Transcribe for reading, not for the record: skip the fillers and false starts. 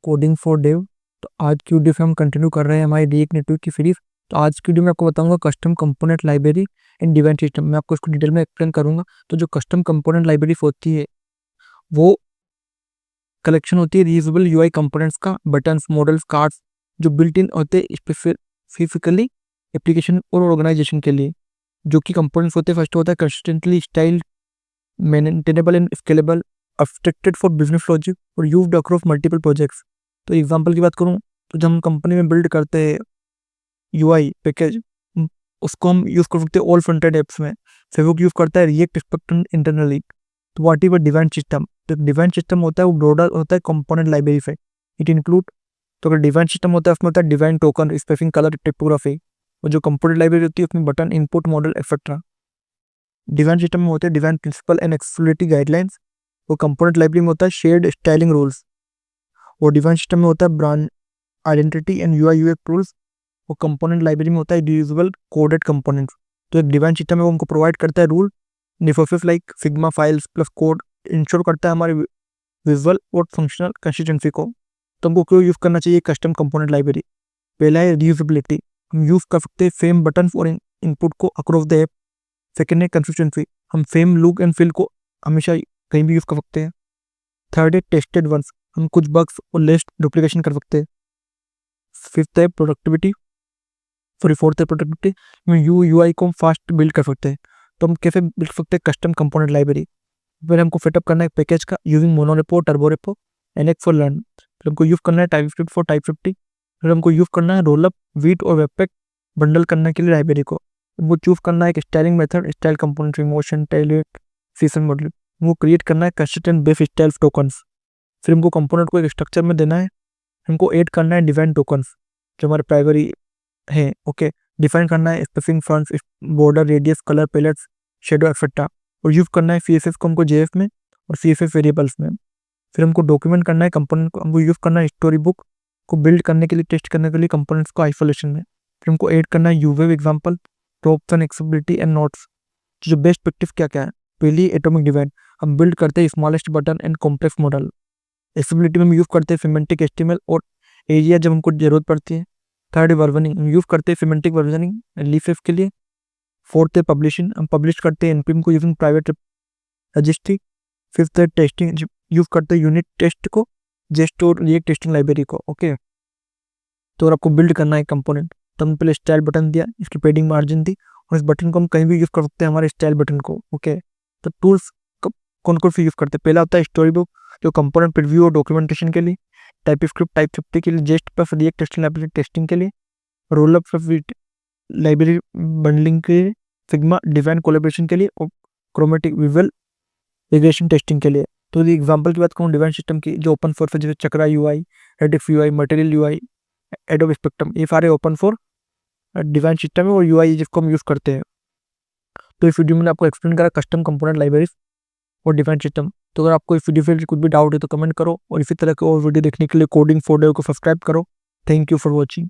Coding for Dave. तो आज की वीडियो में हम कंटिन्यू कर रहे हैं हमारी रिएक्ट नेटवर्क की सीरीज। तो आज की वीडियो में आपको बताऊंगा custom component library in divine system. मैं आपको इसको डिटेल में एक्सप्लेन करूंगा। तो जो कस्टम कंपोनेंट लाइब्रेरी होती है वो कलेक्शन होती है रीयूजेबल यूआई कंपोनेंट्स का, बटन्स, मॉडल्स, कार्ड्स जो बिल्ट इन होते हैं स्पेसिफिकली एप्लीकेशन और ऑर्गेनाइजेशन के लिए। जो कि कंपोनेंट्स होते हैं, फर्स्ट होता है consistently style, maintainable and scalable, abstracted for business logic और यूज्ड अक्रॉस मल्टीपल प्रोजेक्ट्स। तो एग्जांपल की बात करूं तो जब हम कंपनी में बिल्ड करते हैं यूआई पैकेज, उसको हम यूज कर सकते हैं ऑल फ्रंट एंड एप्स में। फेसबुक यूज करता है रिएक्ट स्पेक्ट्रम इंटरनली। तो व्हाट इज डिवाइन सिस्टम? तो डिवाइन सिस्टम होता है वो ब्रॉडर होता है कंपोनेंट लाइब्रेरी से। इट इंक्लूड, तो अगर डिवाइन सिस्टम होता है उसमें होता है divine token, spacing, colour, typography. और जो कंपोनेंट लाइब्रेरी होती है उसमें button, input, model etcetera. Divine system में होते हैं divine principle and accessibility guidelines. वो कंपोनेंट लाइब्रेरी में होता है शेयर्ड स्टाइलिंग रूल्स। और डिवाइन सिस्टम में होता है brand identity and UI UX rules. वो कंपोनेंट लाइब्रेरी में होता है रीयूजेबल कोडेड कंपोनेंट्स। तो एक डिवाइन सिस्टम है वो हमको प्रोवाइड करता है रूल निफोसिस like sigma files plus code, ensure करता है हमारे विजुअल और फंक्शनल कंसिस्टेंसी को। तो हमको क्यों यूज करना चाहिए कस्टम कंपोनेंट लाइब्रेरी? पहला है रीयूजेबिलिटी, हम यूज कर सकते हैं सेम बटन और इनपुट को अक्रॉस द ऐप। सेकेंड है कंसिस्टेंसी, हम सेम लुक एंड फील को हमेशा कहीं भी यूज कर सकते हैं। थर्ड है टेस्टेड वंस, हम कुछ बग्स और लेस डुप्लीकेशन कर सकते हैं। फिफ्थ है प्रोडक्टिविटी, सॉरी फोर्थ है प्रोडक्टिविटी, यूआई को हम फास्ट बिल्ड कर सकते हैं। तो हम कैसे बिल्ड सकते हैं कस्टम कंपोनेंट लाइब्रेरी? पहले हमको सेटअप करना है पैकेज का यूजिंग मोनोरेपो, टर्बोरेपो, एनएक्स फॉर लर्न। फिर हमको यूज करना है टाइपस्क्रिप्ट फॉर टाइप50। फिर हमको यूज करना है रोलअप, वीट और वेबपैक बंडल करने के लिए लाइब्रेरी को। हमको चूज करना है एक styling method, style component, emotion, टेलेट, सीजन मॉडल। वो क्रिएट करना है कंसिस्टेंट बेस स्टाइल टोकन्स। फिर हमको कंपोनेंट को एक स्ट्रक्चर में देना है। हमको ऐड करना है डिफाइन टोकन्स जो हमारे प्राइमरी है, ओके। डिफाइन करना है spacing fonts, border, radius, colour pallets, shadow etcetera. और यूज करना है सीएसएस को हमको जेएफ में और सीएसएस वेरिएबल्स में। फिर हमको डॉक्यूमेंट करना है कंपोनेंट को, हमको यूज करना है स्टोरी बुक को बिल्ड करने के लिए, टेस्ट करने के लिए कंपोनेंट्स को आइसोलेशन में। फिर हमको ऐड करना है यूवेव example, props and accessibility and notes. जो बेस्ट प्रैक्टिस क्या क्या है? पहली एटॉमिक डिवाइड, हम बिल्ड करते हैं smallest button and complex model. Accessibility में हम यूज करते हैं सिमेंटिक एस्टीमेल और एरिया जब हमको जरूरत पड़ती है। थर्ड वर्जनिंग, हम यूज करते हैं सिमेंटिक वर्जनिंग लीफेफ के लिए। फोर्थ है पब्लिशिंग, हम पब्लिश करते हैं एनपीएम को यूजिंग प्राइवेट रजिस्ट्री। फिफ्थ है टेस्टिंग, यूज करते हैं यूनिट टेस्ट को, जेस्ट और रिएक्ट टेस्टिंग लाइब्रेरी को, ओके। तो अगर आपको बिल्ड करना है कंपोनेंट तो हमने पहले स्टाइल बटन दिया, इसकी पेडिंग मार्जिन दी और इस बटन को हम कहीं भी यूज कर सकते हैं हमारे स्टाइल बटन को, ओके। तो टूल्स कौन कौन से यूज करते हैं? पहला होता है स्टोरी बुक जो कंपोनेंट प्रीव्यू और डॉक्यूमेंटेशन के लिए, टाइपस्क्रिप्ट टाइप50 के लिए, Jest plus React testing library testing के लिए, रोलअप प्लस लाइब्रेरी बंडलिंग के लिए, सिग्मा डिवाइन कोलैबोरेशन के लिए और क्रोमेटिक विजुअल रिग्रेशन टेस्टिंग के लिए। तो एग्जांपल की बात करूँ डिवाइन सिस्टम की, जो ओपन सोर्स है जैसे Chakra UI, Radix UI, material UI, Adobe spectrum, ये सारे ओपन फॉर डिवाइन सिस्टम है और यूआई जिसको हम यूज करते हैं। तो इस वीडियो में आपको एक्सप्लेन करा कस्टम कंपोनेंट लाइब्रेरीज और डिवाइन सिस्टम। तो अगर आपको इस वीडियो से कुछ भी डाउट है तो कमेंट करो और इसी तरह के और वीडियो देखने के लिए कोडिंग फॉर डेव को सब्सक्राइब करो। Thank you for watching.